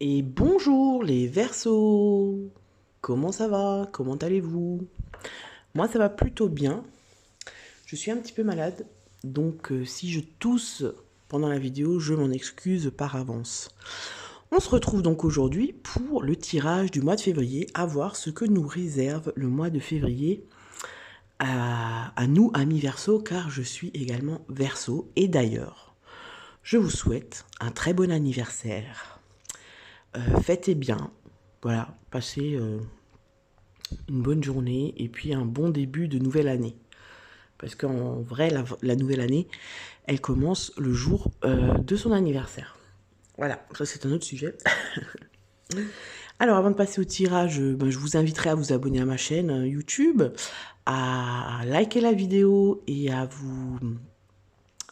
Et bonjour les Verseaux! Comment ça va? Comment allez-vous? Moi ça va plutôt bien. Je suis un petit peu malade, donc si je tousse pendant la vidéo, je m'en excuse par avance. On se retrouve donc aujourd'hui pour le tirage du mois de février, à voir ce que nous réserve le mois de février à nous, amis Verseaux, car je suis également Verseau. Et d'ailleurs, je vous souhaite un très bon anniversaire. Fêtez bien, voilà, passez une bonne journée et puis un bon début de nouvelle année. Parce qu'en vrai, la nouvelle année, elle commence le jour de son anniversaire. Voilà, ça c'est un autre sujet. Alors avant de passer au tirage, je vous inviterai à vous abonner à ma chaîne YouTube, à liker la vidéo et à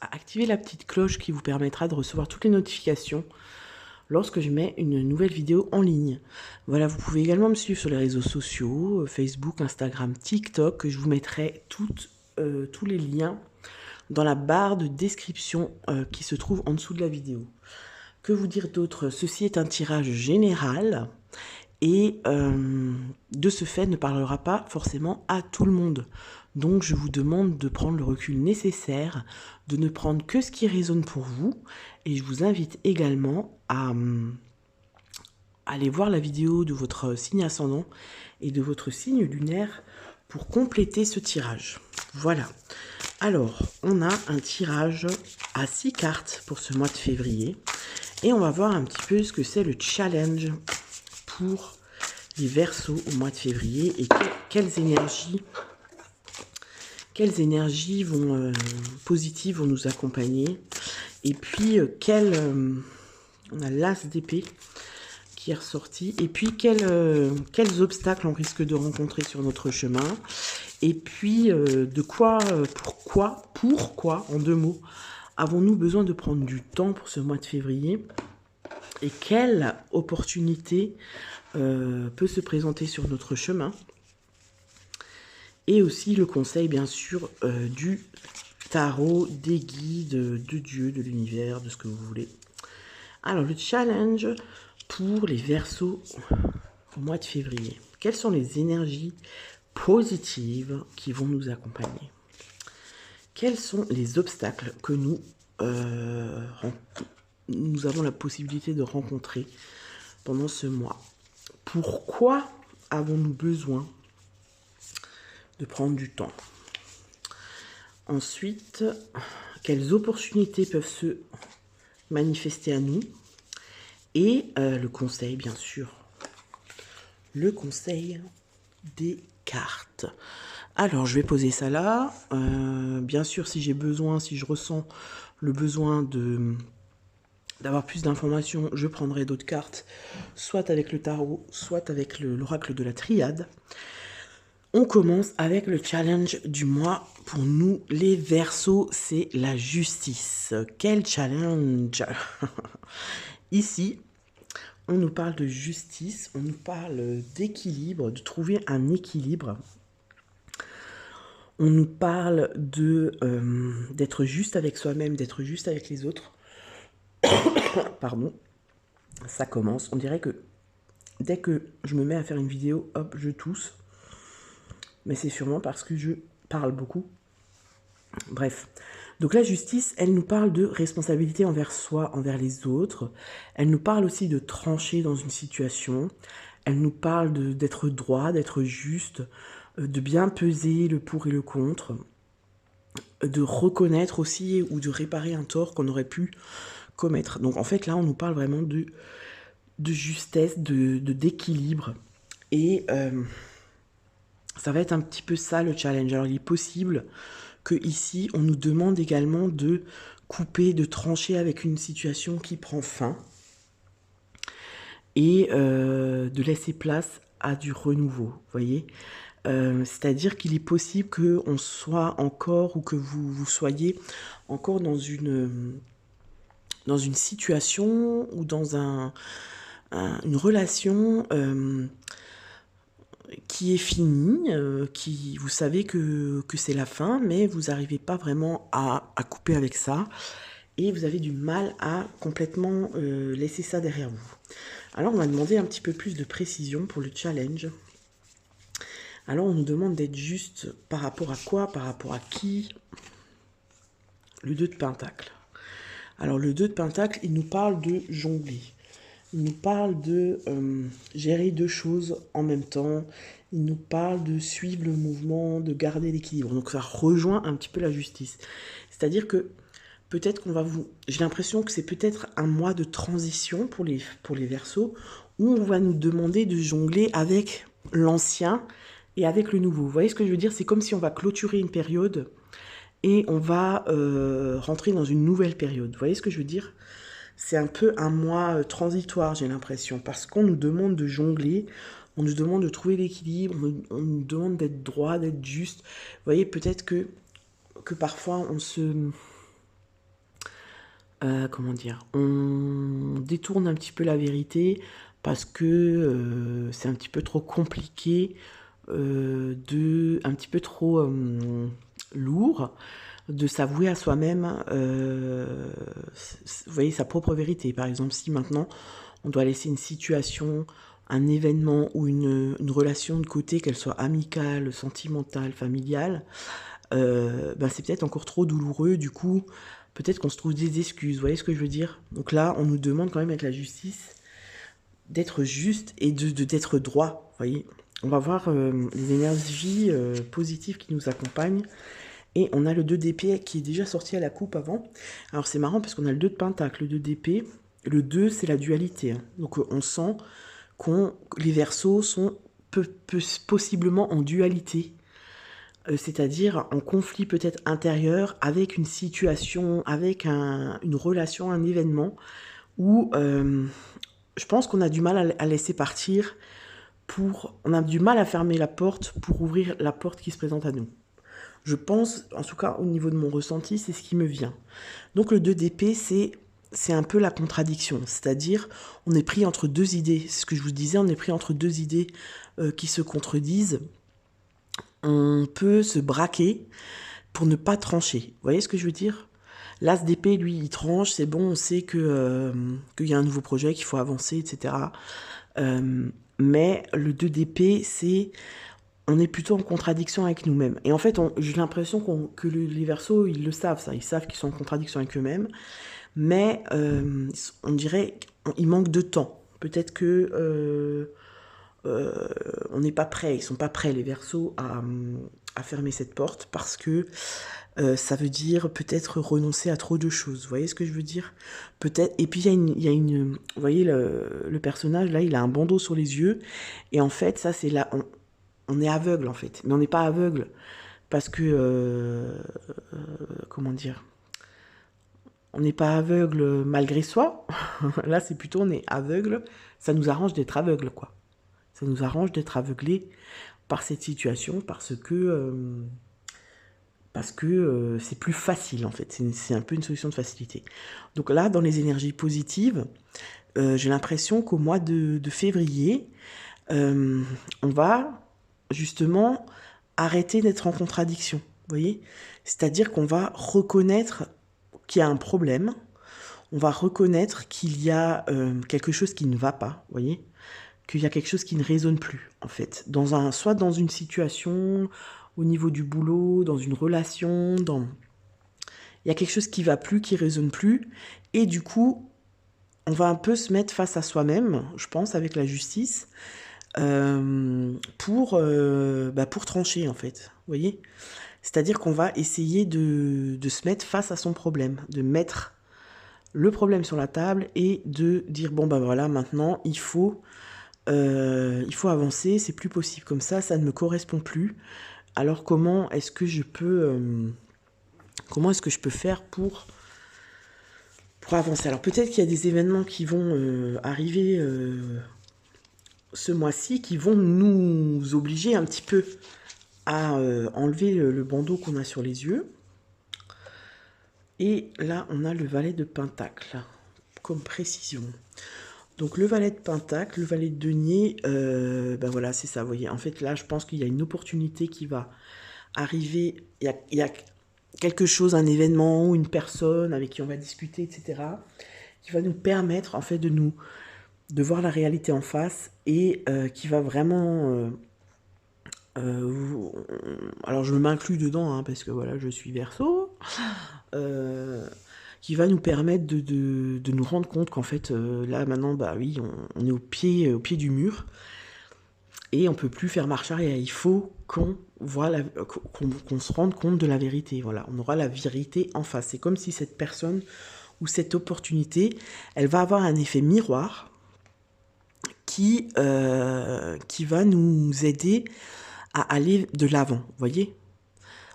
activer la petite cloche qui vous permettra de recevoir toutes les notifications lorsque je mets une nouvelle vidéo en ligne. Voilà, vous pouvez également me suivre sur les réseaux sociaux, Facebook, Instagram, TikTok. Je vous mettrai tous les liens dans la barre de description qui se trouve en dessous de la vidéo. Que vous dire d'autre? Ceci est un tirage général et de ce fait ne parlera pas forcément à tout le monde. Donc je vous demande de prendre le recul nécessaire, de ne prendre que ce qui résonne pour vous, et je vous invite également à aller voir la vidéo de votre signe ascendant et de votre signe lunaire pour compléter ce tirage. Voilà. Alors, on a un tirage à 6 cartes pour ce mois de février et on va voir un petit peu ce que c'est le challenge pour les Verseaux au mois de février et quelles énergies positives vont nous accompagner. Et puis, on a l'As d'épée qui est ressorti. Et puis, quels obstacles on risque de rencontrer sur notre chemin. Et puis, pourquoi, en 2 mots, avons-nous besoin de prendre du temps pour ce mois de février? Et quelle opportunité peut se présenter sur notre chemin? Et aussi le conseil, bien sûr, du tarot, des guides, de Dieu, de l'univers, de ce que vous voulez. Alors, le challenge pour les Verseaux au mois de février. Quelles sont les énergies positives qui vont nous accompagner? Quels sont les obstacles que nous avons la possibilité de rencontrer pendant ce mois? Pourquoi avons-nous besoin de prendre du temps? Ensuite, quelles opportunités peuvent se manifester à nous? Et le conseil, bien sûr. Le conseil des cartes. Alors, je vais poser ça là. Bien sûr, si j'ai besoin, si je ressens le besoin d'avoir plus d'informations, je prendrai d'autres cartes, soit avec le tarot, soit avec l'oracle de la triade. On commence avec le challenge du mois. Pour nous, les Verseaux, c'est la justice. Quel challenge! Ici, on nous parle de justice, on nous parle d'équilibre, de trouver un équilibre. On nous parle d'être juste avec soi-même, d'être juste avec les autres. Pardon, ça commence. On dirait que dès que je me mets à faire une vidéo, hop, je tousse. Mais c'est sûrement parce que je parle beaucoup. Bref. Donc la justice, elle nous parle de responsabilité envers soi, envers les autres. Elle nous parle aussi de trancher dans une situation. Elle nous parle d'être droit, d'être juste, de bien peser le pour et le contre, de reconnaître aussi ou de réparer un tort qu'on aurait pu commettre. Donc en fait là, on nous parle vraiment de justesse, d'équilibre. Et ça va être un petit peu ça le challenge. Alors il est possible que ici on nous demande également de couper, de trancher avec une situation qui prend fin et de laisser place à du renouveau, vous voyez. C'est-à-dire qu'il est possible qu'on soit encore ou que vous soyez encore dans une situation ou dans une relation qui est finie, qui vous savez que c'est la fin, mais vous n'arrivez pas vraiment à couper avec ça et vous avez du mal à complètement laisser ça derrière vous. Alors, on m'a demandé un petit peu plus de précision pour le challenge. Alors, on nous demande d'être juste par rapport à quoi, par rapport à qui? Le 2 de Pentacle. Alors, le 2 de Pentacle, il nous parle de jongler. Il nous parle de gérer deux choses en même temps. Il nous parle de suivre le mouvement, de garder l'équilibre. Donc, ça rejoint un petit peu la justice. C'est-à-dire que peut-être qu'on va vous... J'ai l'impression que c'est peut-être un mois de transition pour les Verseaux, où on va nous demander de jongler avec l'ancien et avec le nouveau. Vous voyez ce que je veux dire? C'est comme si on va clôturer une période et on va rentrer dans une nouvelle période. Vous voyez ce que je veux dire? C'est un peu un mois transitoire, j'ai l'impression, parce qu'on nous demande de jongler, on nous demande de trouver l'équilibre, on nous demande d'être droit, d'être juste. Vous voyez, peut-être que parfois on se... comment dire? On détourne un petit peu la vérité parce que c'est un petit peu trop compliqué, un petit peu trop lourd de s'avouer à soi-même, vous voyez, sa propre vérité. Par exemple, si maintenant on doit laisser une situation, un événement ou une relation de côté, qu'elle soit amicale, sentimentale, familiale, c'est peut-être encore trop douloureux. Du coup, peut-être qu'on se trouve des excuses. Vous voyez ce que je veux dire? Donc là, on nous demande quand même avec la justice d'être juste et d'être droit. Vous voyez? On va voir les énergies positives qui nous accompagnent. Et on a le 2 d'épée qui est déjà sorti à la coupe avant. Alors c'est marrant parce qu'on a le 2 de pentacle, le 2 d'épée. Le 2, c'est la dualité. Donc on sent que les Verseaux sont possiblement en dualité. C'est-à-dire en conflit peut-être intérieur avec une situation, avec une relation, un événement où je pense qu'on a du mal à laisser partir on a du mal à fermer la porte pour ouvrir la porte qui se présente à nous. Je pense, en tout cas au niveau de mon ressenti, c'est ce qui me vient. Donc le 2 d'épée, c'est un peu la contradiction. C'est-à-dire, on est pris entre deux idées. C'est ce que je vous disais, on est pris entre deux idées qui se contredisent. On peut se braquer pour ne pas trancher. Vous voyez ce que je veux dire? L'as d'épée, lui, il tranche, c'est bon, on sait qu'il y a un nouveau projet, qu'il faut avancer, etc. Mais le 2 d'épée, on est plutôt en contradiction avec nous-mêmes. Et en fait, j'ai l'impression que les Verseaux, ils le savent, ça. Ils savent qu'ils sont en contradiction avec eux-mêmes. Mais on dirait qu'il manque de temps. Peut-être que on n'est pas prêt. Ils sont pas prêts, les Verseaux, à fermer cette porte parce que ça veut dire peut-être renoncer à trop de choses. Vous voyez ce que je veux dire? Peut-être. Et puis il y a une, vous voyez le personnage là, il a un bandeau sur les yeux. Et en fait, ça c'est là. On est aveugle en fait, mais on n'est pas aveugle parce que, comment dire, on n'est pas aveugle malgré soi. Là, c'est plutôt on est aveugle. Ça nous arrange d'être aveugle, quoi. Ça nous arrange d'être aveuglé par cette situation parce que c'est plus facile en fait. C'est un peu une solution de facilité. Donc là, dans les énergies positives, j'ai l'impression qu'au mois de février, on va justement arrêter d'être en contradiction, vous voyez? C'est-à-dire qu'on va reconnaître qu'il y a un problème, on va reconnaître qu'il y a quelque chose qui ne va pas, vous voyez? Qu'il y a quelque chose qui ne résonne plus, en fait. Soit dans une situation, au niveau du boulot, dans une relation, il y a quelque chose qui ne va plus, qui ne résonne plus, et du coup, on va un peu se mettre face à soi-même, je pense, avec la justice, pour trancher en fait, vous voyez? C'est-à-dire qu'on va essayer de se mettre face à son problème, de mettre le problème sur la table et de dire bon voilà, maintenant il faut avancer, c'est plus possible comme ça ne me correspond plus. Alors comment est-ce que je peux faire pour avancer? Alors peut-être qu'il y a des événements qui vont arriver ce mois-ci qui vont nous obliger un petit peu à enlever le bandeau qu'on a sur les yeux. Et là, on a le valet de pentacle comme précision. Donc le valet de pentacle, le valet de denier, voilà, c'est ça, vous voyez. En fait, là, je pense qu'il y a une opportunité qui va arriver. Il y a quelque chose, un événement ou une personne avec qui on va discuter, etc., qui va nous permettre, en fait, de de voir la réalité en face et qui va vraiment... alors je m'inclus dedans, hein, parce que voilà, je suis Verseau, qui va nous permettre de nous rendre compte qu'en fait, là maintenant, bah oui, on est au pied du mur, et on peut plus faire marche arrière. Il faut qu'on voit qu'on se rende compte de la vérité. Voilà, on aura la vérité en face. C'est comme si cette personne ou cette opportunité, elle va avoir un effet miroir qui va nous aider à aller de l'avant, vous voyez,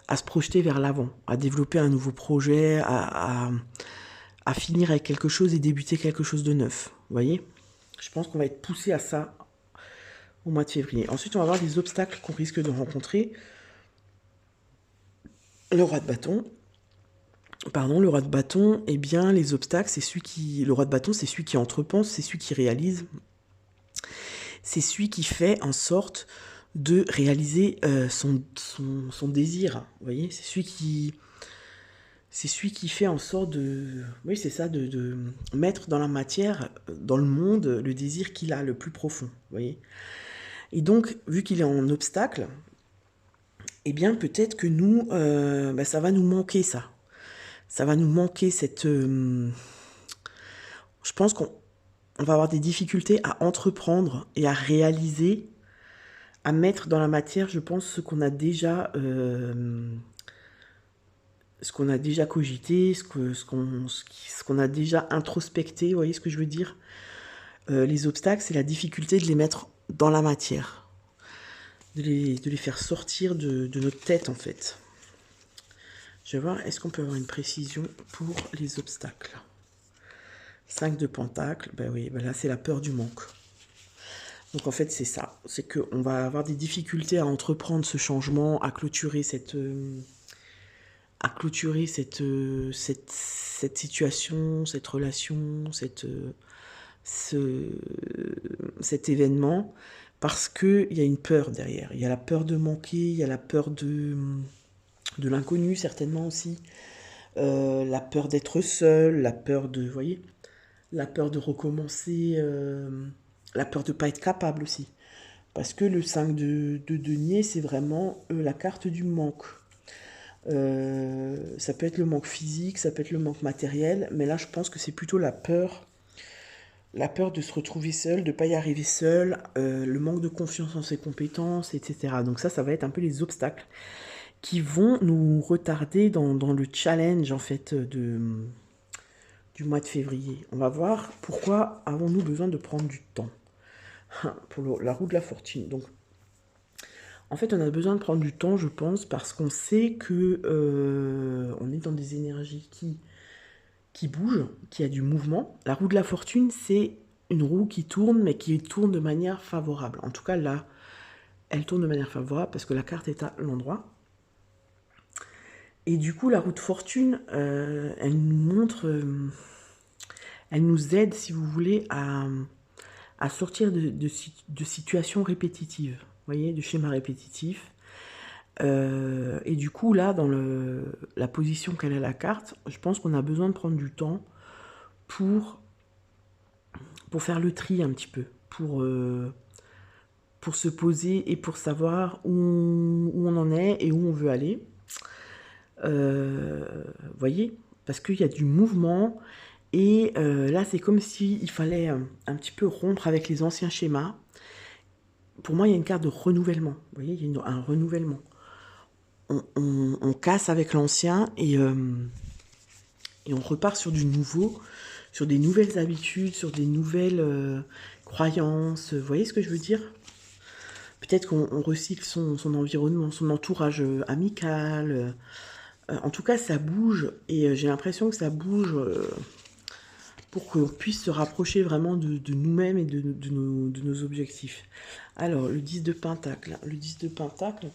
à se projeter vers l'avant, à développer un nouveau projet, à finir avec quelque chose et débuter quelque chose de neuf, vous voyez. Je pense qu'on va être poussé à ça au mois de février. Ensuite, on va voir des obstacles qu'on risque de rencontrer. Le roi de bâton. Pardon, le roi de bâton, eh bien, les obstacles, c'est celui qui... Le roi de bâton, c'est celui qui entrepense, c'est celui qui réalise. C'est celui qui fait en sorte de réaliser son désir. Vous voyez, c'est celui qui fait en sorte de... Oui, c'est ça, de mettre dans la matière, dans le monde, le désir qu'il a le plus profond. Vous voyez. Et donc, vu qu'il est en obstacle, eh bien, peut-être que nous, ça va nous manquer ça. Ça va nous manquer cette... je pense qu'on va avoir des difficultés à entreprendre et à réaliser, à mettre dans la matière, je pense, ce qu'on a déjà cogité, ce qu'on a déjà introspecté, vous voyez ce que je veux dire. Les obstacles, c'est la difficulté de les mettre dans la matière, de les faire sortir de notre tête, en fait. Je vais voir, est-ce qu'on peut avoir une précision pour les obstacles. 5 de pentacles, ben oui, ben là c'est la peur du manque. Donc en fait c'est ça, c'est qu'on va avoir des difficultés à entreprendre ce changement, à clôturer cette situation, cette relation, cet événement, parce qu'il y a une peur derrière. Il y a la peur de manquer, il y a la peur de l'inconnu certainement aussi, la peur d'être seul, la peur de, vous voyez, la peur de recommencer, la peur de ne pas être capable aussi. Parce que le 5 de denier, c'est vraiment la carte du manque. Ça peut être le manque physique, ça peut être le manque matériel, mais là je pense que c'est plutôt la peur de se retrouver seul, de ne pas y arriver seul, le manque de confiance en ses compétences, etc. Donc ça va être un peu les obstacles qui vont nous retarder dans le challenge en fait du mois de février. On va voir pourquoi avons-nous besoin de prendre du temps pour la roue de la fortune. Donc, en fait, on a besoin de prendre du temps, je pense, parce qu'on sait que on est dans des énergies qui bougent, qui a du mouvement. La roue de la fortune, c'est une roue qui tourne, mais qui tourne de manière favorable. En tout cas, là, elle tourne de manière favorable parce que la carte est à l'endroit. Et du coup, la roue de fortune, elle nous montre... elle nous aide, si vous voulez, à sortir de situations répétitives, vous voyez, de schémas répétitifs. Et du coup, là, dans la position qu'elle a la carte, je pense qu'on a besoin de prendre du temps pour faire le tri un petit peu, pour se poser et pour savoir où on en est et où on veut aller. Vous voyez, parce qu'il y a du mouvement. Et là, c'est comme s'il fallait un petit peu rompre avec les anciens schémas. Pour moi, il y a une carte de renouvellement. Vous voyez, il y a un renouvellement. On casse avec l'ancien et on repart sur du nouveau, sur des nouvelles habitudes, sur des nouvelles croyances. Vous voyez ce que je veux dire? Peut-être qu'on recycle son environnement, son entourage amical. En tout cas, ça bouge et j'ai l'impression que ça bouge... pour qu'on puisse se rapprocher vraiment de nous-mêmes et de nos objectifs. Alors, le 10 de Pentacle. Le 10 de Pentacle,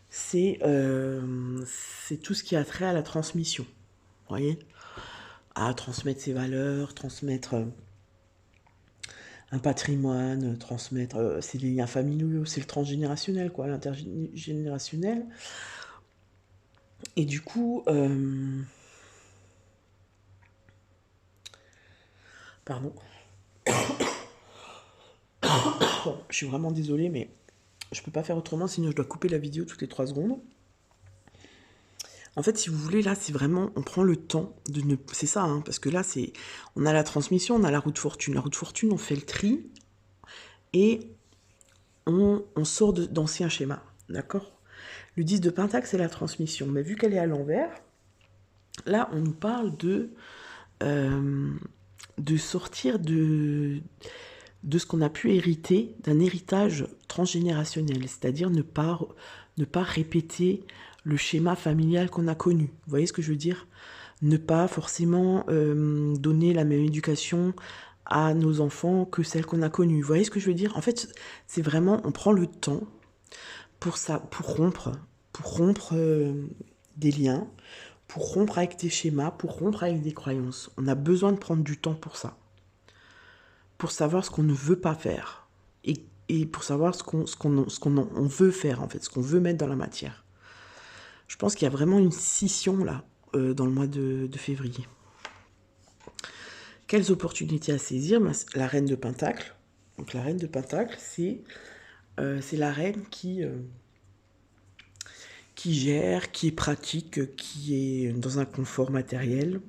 c'est tout ce qui a trait à la transmission. Vous voyez? À transmettre ses valeurs, transmettre un patrimoine, transmettre ses liens familiaux, c'est le transgénérationnel, quoi, l'intergénérationnel. Et du coup... pardon. Je suis vraiment désolée, mais je peux pas faire autrement, sinon je dois couper la vidéo toutes les 3 secondes. En fait, si vous voulez, là, c'est vraiment, on prend le temps de ne... C'est ça, hein, parce que là, c'est... On a la transmission, on a la roue de fortune. La roue de fortune, on fait le tri et on sort d'anciens schémas, d'accord? Le 10 de Pentacle, c'est la transmission. Mais vu qu'elle est à l'envers, là, on nous parle de sortir de ce qu'on a pu hériter, d'un héritage transgénérationnel, c'est-à-dire ne pas répéter le schéma familial qu'on a connu. Vous voyez ce que je veux dire? Ne pas forcément donner la même éducation à nos enfants que celle qu'on a connue. Vous voyez ce que je veux dire? En fait, c'est vraiment, on prend le temps pour ça, pour rompre des liens, pour rompre avec des schémas, pour rompre avec des croyances. On a besoin de prendre du temps pour ça, pour savoir ce qu'on ne veut pas faire et pour savoir ce qu'on veut faire, en fait, ce qu'on veut mettre dans la matière. Je pense qu'il y a vraiment une scission là, dans le mois de février. Quelles opportunités à saisir? La reine de Pentacle. Donc la reine de Pentacle, c'est la reine qui gère, qui est pratique, qui est dans un confort matériel,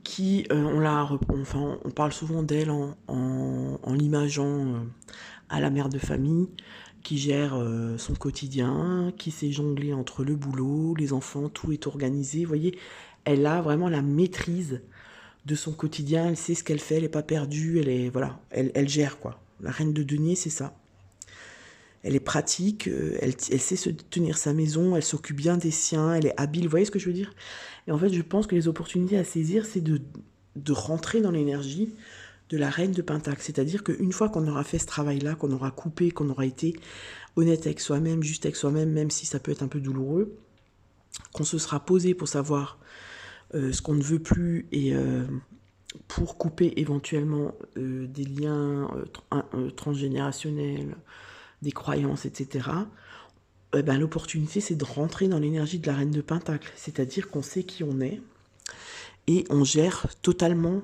qui, on parle souvent d'elle en l'imageant à la mère de famille, qui gère son quotidien, qui sait jongler entre le boulot, les enfants, tout est organisé. Vous voyez, elle a vraiment la maîtrise de son quotidien, elle sait ce qu'elle fait, elle n'est pas perdue, elle gère quoi. La reine de denier, c'est ça. Elle est pratique, elle sait se tenir sa maison, elle s'occupe bien des siens, elle est habile, vous voyez ce que je veux dire? Et en fait, je pense que les opportunités à saisir, c'est de rentrer dans l'énergie de la reine de Pentacle. C'est-à-dire qu'une fois qu'on aura fait ce travail-là, qu'on aura coupé, qu'on aura été honnête avec soi-même, juste avec soi-même, même si ça peut être un peu douloureux, qu'on se sera posé pour savoir ce qu'on ne veut plus et pour couper éventuellement des liens transgénérationnels, des croyances, etc., l'opportunité, c'est de rentrer dans l'énergie de la reine de Pentacle. C'est-à-dire qu'on sait qui on est et on gère totalement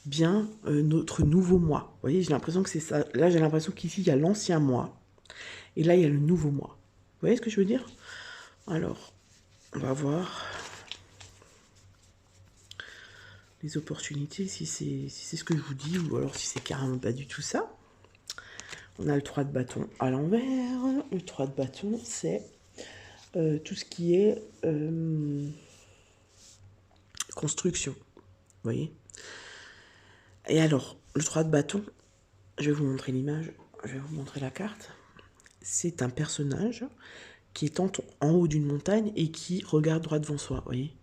bien notre nouveau mois. Vous voyez, j'ai l'impression que c'est ça. Là, j'ai l'impression qu'ici, il y a l'ancien mois et là, il y a le nouveau mois. Vous voyez ce que je veux dire? Alors, on va voir les opportunités, si c'est ce que je vous dis ou alors si c'est carrément pas du tout ça. On a le 3 de bâton à l'envers. Le 3 de bâton, c'est tout ce qui est construction. Vous voyez? Et alors, le 3 de bâton, je vais vous montrer l'image, je vais vous montrer la carte. C'est un personnage qui est en haut d'une montagne et qui regarde droit devant soi, vous voyez?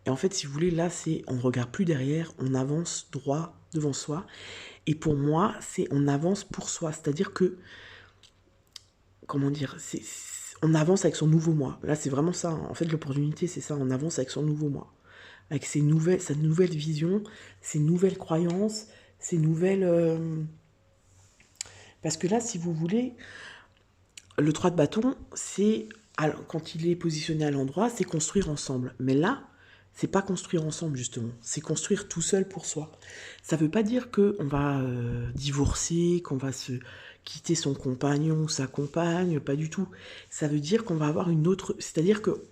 Et en fait, si vous voulez, là, on ne regarde plus derrière, on avance droit devant soi. Et pour moi, on avance pour soi. C'est-à-dire que, comment dire, on avance avec son nouveau moi. Là, c'est vraiment ça. En fait, l'opportunité, c'est ça. On avance avec son nouveau moi. Avec sa nouvelle vision, ses nouvelles croyances, ses nouvelles... Parce que là, si vous voulez, le 3 de bâton, quand il est positionné à l'endroit, c'est construire ensemble. Mais là, c'est pas construire ensemble, justement. C'est construire tout seul pour soi. Ça veut pas dire qu'on va divorcer, qu'on va se quitter son compagnon ou sa compagne, pas du tout. Ça veut dire qu'on va avoir une autre... C'est-à-dire que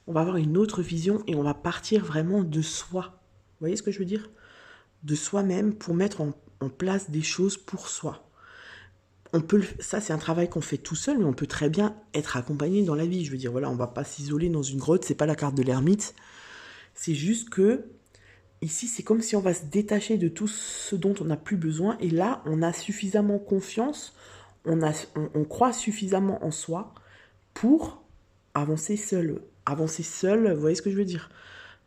on va avoir une autre vision et on va partir vraiment de soi. Vous voyez ce que je veux dire? De soi-même pour mettre en place des choses pour soi. Ça, c'est un travail qu'on fait tout seul, mais on peut très bien être accompagné dans la vie. Je veux dire, voilà, on va pas s'isoler dans une grotte, c'est pas la carte de l'ermite. C'est juste que, ici, c'est comme si on va se détacher de tout ce dont on n'a plus besoin. Et là, on a suffisamment confiance, on croit suffisamment en soi pour avancer seul. Avancer seul, vous voyez ce que je veux dire?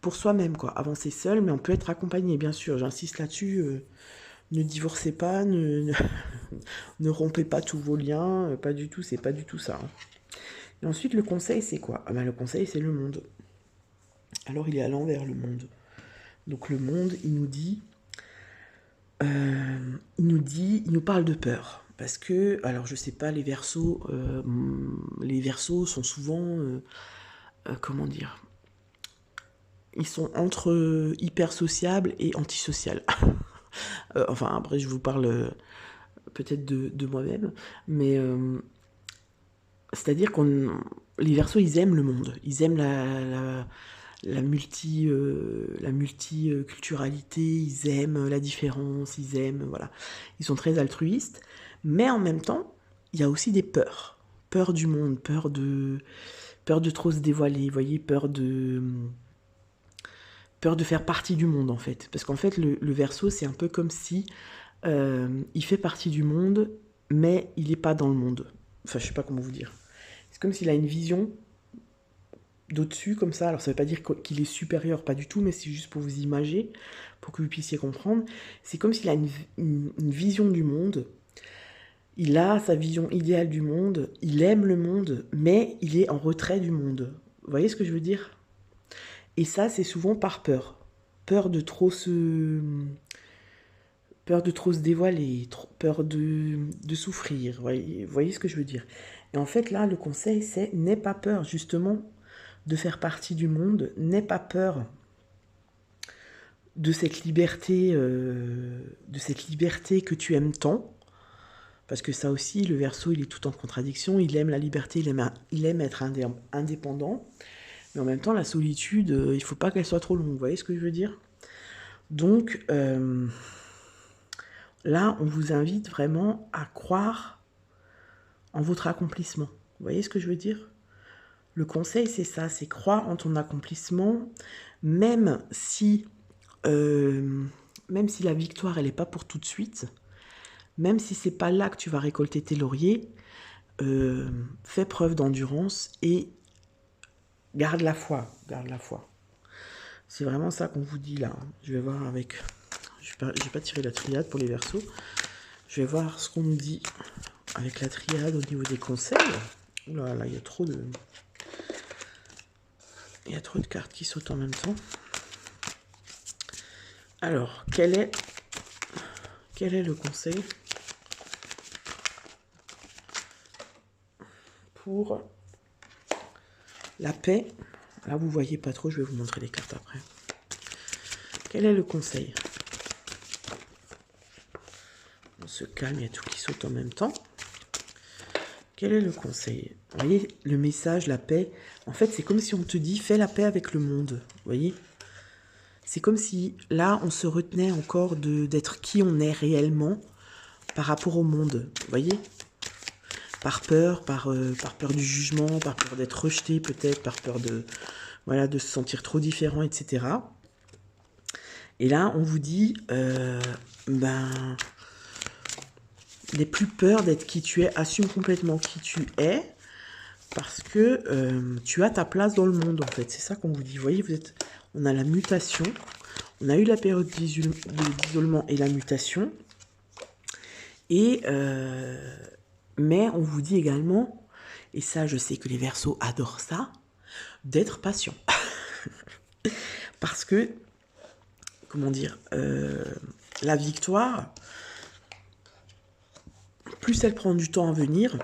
Pour soi-même, quoi. Avancer seul, mais on peut être accompagné, bien sûr. J'insiste là-dessus. Ne divorcez pas, ne rompez pas tous vos liens. Pas du tout, c'est pas du tout ça. Hein. Et ensuite, le conseil, c'est quoi? Le conseil, c'est le monde. Alors, il est à l'envers, le monde. Donc, le monde, il nous parle de peur. Parce que, alors je sais pas, les Verseaux sont souvent, comment dire, ils sont entre hyper sociables et antisociales. Enfin, après, je vous parle peut-être de moi-même. Mais c'est-à-dire qu'on... Les Verseaux, ils aiment le monde. Ils aiment la multiculturalité, ils aiment la différence, ils aiment, voilà. Ils sont très altruistes. Mais en même temps, il y a aussi des peurs. Peur du monde, peur de trop se dévoiler, vous voyez, peur de faire partie du monde, en fait. Parce qu'en fait, le Verseau, c'est un peu comme si il fait partie du monde, mais il n'est pas dans le monde. Enfin, je sais pas comment vous dire. C'est comme s'il a une vision d'au-dessus, comme ça. Alors, ça veut pas dire qu'il est supérieur, pas du tout, mais c'est juste pour vous imager, pour que vous puissiez comprendre. C'est comme s'il a une vision du monde. Il a sa vision idéale du monde, il aime le monde, mais il est en retrait du monde. Vous voyez ce que je veux dire? Et ça, c'est souvent par peur. Peur de trop se... Peur de trop se dévoiler, peur de souffrir. Vous voyez ce que je veux dire? Et en fait, là, le conseil, c'est n'aie pas peur, justement, de faire partie du monde. N'aie pas peur de cette liberté que tu aimes tant. Parce que ça aussi, le Verseau, il est tout en contradiction. Il aime la liberté, il aime être indépendant. Mais en même temps, la solitude, il ne faut pas qu'elle soit trop longue. Vous voyez ce que je veux dire? Donc, là, on vous invite vraiment à croire en votre accomplissement. Vous voyez ce que je veux dire? Le conseil, c'est ça, c'est croire en ton accomplissement, même si la victoire, elle n'est pas pour tout de suite, même si c'est pas là que tu vas récolter tes lauriers, fais preuve d'endurance et garde la foi, garde la foi. C'est vraiment ça qu'on vous dit là. Je vais voir avec... Je vais pas tirer la triade pour les Verseaux. Je vais voir ce qu'on nous dit avec la triade au niveau des conseils. Oula, là, il y a trop de... Il y a trop de cartes qui sautent en même temps. Alors, quel est le conseil pour la paix? Là, vous voyez pas trop, je vais vous montrer les cartes après. Quel est le conseil? On se calme, il y a tout qui saute en même temps. Quel est le conseil? Vous voyez, le message, la paix, en fait, c'est comme si on te dit, fais la paix avec le monde. Vous voyez? C'est comme si, là, on se retenait encore d'être qui on est réellement par rapport au monde. Vous voyez? Par peur du jugement, par peur d'être rejeté peut-être, par peur de se sentir trop différent, etc. Et là, on vous dit, n'aie plus peur d'être qui tu es, assume complètement qui tu es, parce que tu as ta place dans le monde, en fait. C'est ça qu'on vous dit. Vous voyez, on a la mutation, on a eu la période d'isolement et la mutation, et... mais on vous dit également, et ça je sais que les Verseaux adorent ça, d'être patient. Parce que, comment dire, la victoire, plus elle prend du temps à venir,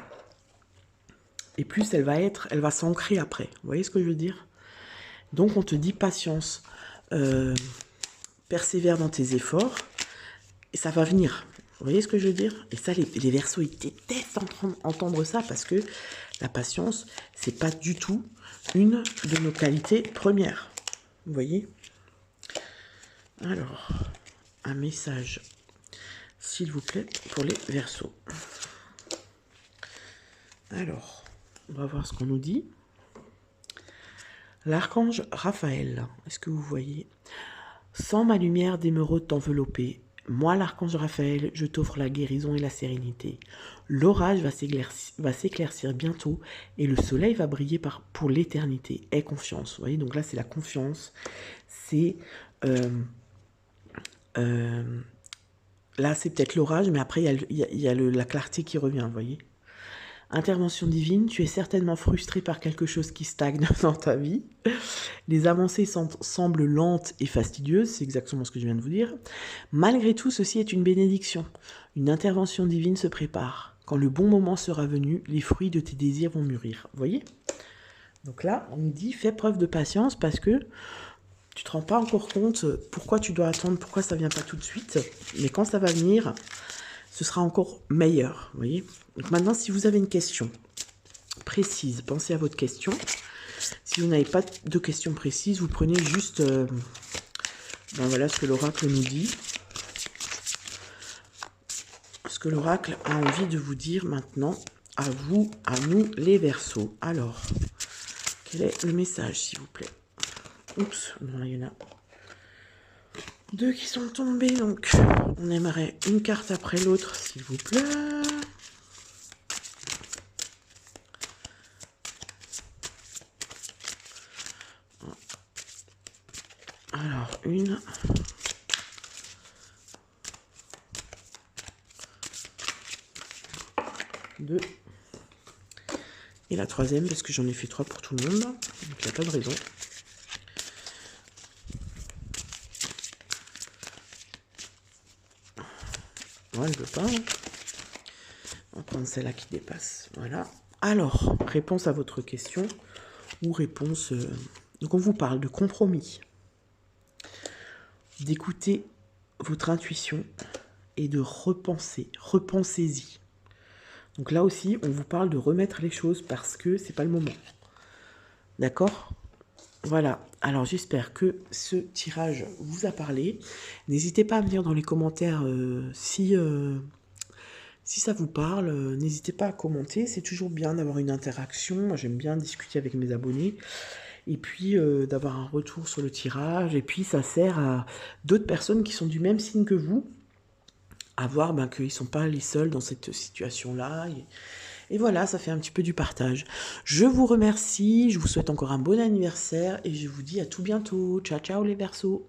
et plus elle va s'ancrer après. Vous voyez ce que je veux dire? Donc on te dit patience, persévère dans tes efforts, et ça va venir. Vous voyez ce que je veux dire? Et ça, les Verseaux, ils détestent entendre ça parce que la patience, c'est pas du tout une de nos qualités premières. Vous voyez? Alors, un message, s'il vous plaît, pour les Verseaux. Alors, on va voir ce qu'on nous dit. L'archange Raphaël, est-ce que vous voyez? Sans ma lumière d'émeraude t'envelopper, moi, l'archange Raphaël, je t'offre la guérison et la sérénité. L'orage va s'éclaircir bientôt et le soleil va briller pour l'éternité. Aie confiance. Vous voyez, donc là, c'est la confiance. C'est... là, c'est peut-être l'orage, mais après, il y a la clarté qui revient, vous voyez. Intervention divine, tu es certainement frustré par quelque chose qui stagne dans ta vie. Les avancées semblent lentes et fastidieuses, c'est exactement ce que je viens de vous dire. Malgré tout, ceci est une bénédiction. Une intervention divine se prépare. Quand le bon moment sera venu, les fruits de tes désirs vont mûrir. Vous voyez? Donc là, on nous dit, fais preuve de patience parce que Tu te rends pas encore compte pourquoi tu dois attendre, pourquoi ça vient pas tout de suite. Mais quand ça va venir, ce sera encore meilleur. Vous voyez. Donc maintenant, si vous avez une question précise, pensez à votre question. Si vous n'avez pas de questions précises, vous prenez juste voilà ce que l'oracle nous dit. Ce que l'oracle a envie de vous dire maintenant, à vous, à nous, les Verseaux. Alors, quel est le message, s'il vous plaît? Oups, non, là, il y en a deux qui sont tombés, donc on aimerait une carte après l'autre, s'il vous plaît. Alors, une. Deux. Et la troisième, parce que j'en ai fait 3 pour tout le monde, donc il n'y a pas de raison. Ouais, elle veut pas. Hein. On va prendre celle-là qui dépasse. Voilà. Alors, réponse à votre question, ou réponse... Donc on vous parle de compromis, d'écouter votre intuition et de repenser. Repensez-y. Donc là aussi, on vous parle de remettre les choses parce que c'est pas le moment. D'accord ? Voilà. Alors j'espère que ce tirage vous a parlé. N'hésitez pas à me dire dans les commentaires si ça vous parle. N'hésitez pas à commenter. C'est toujours bien d'avoir une interaction. Moi, j'aime bien discuter avec mes abonnés. Et puis d'avoir un retour sur le tirage. Et puis ça sert à d'autres personnes qui sont du même signe que vous à voir qu'ils ne sont pas les seuls dans cette situation-là. Et voilà, ça fait un petit peu du partage. Je vous remercie, je vous souhaite encore un bon anniversaire et je vous dis à tout bientôt. Ciao, ciao les Verseaux.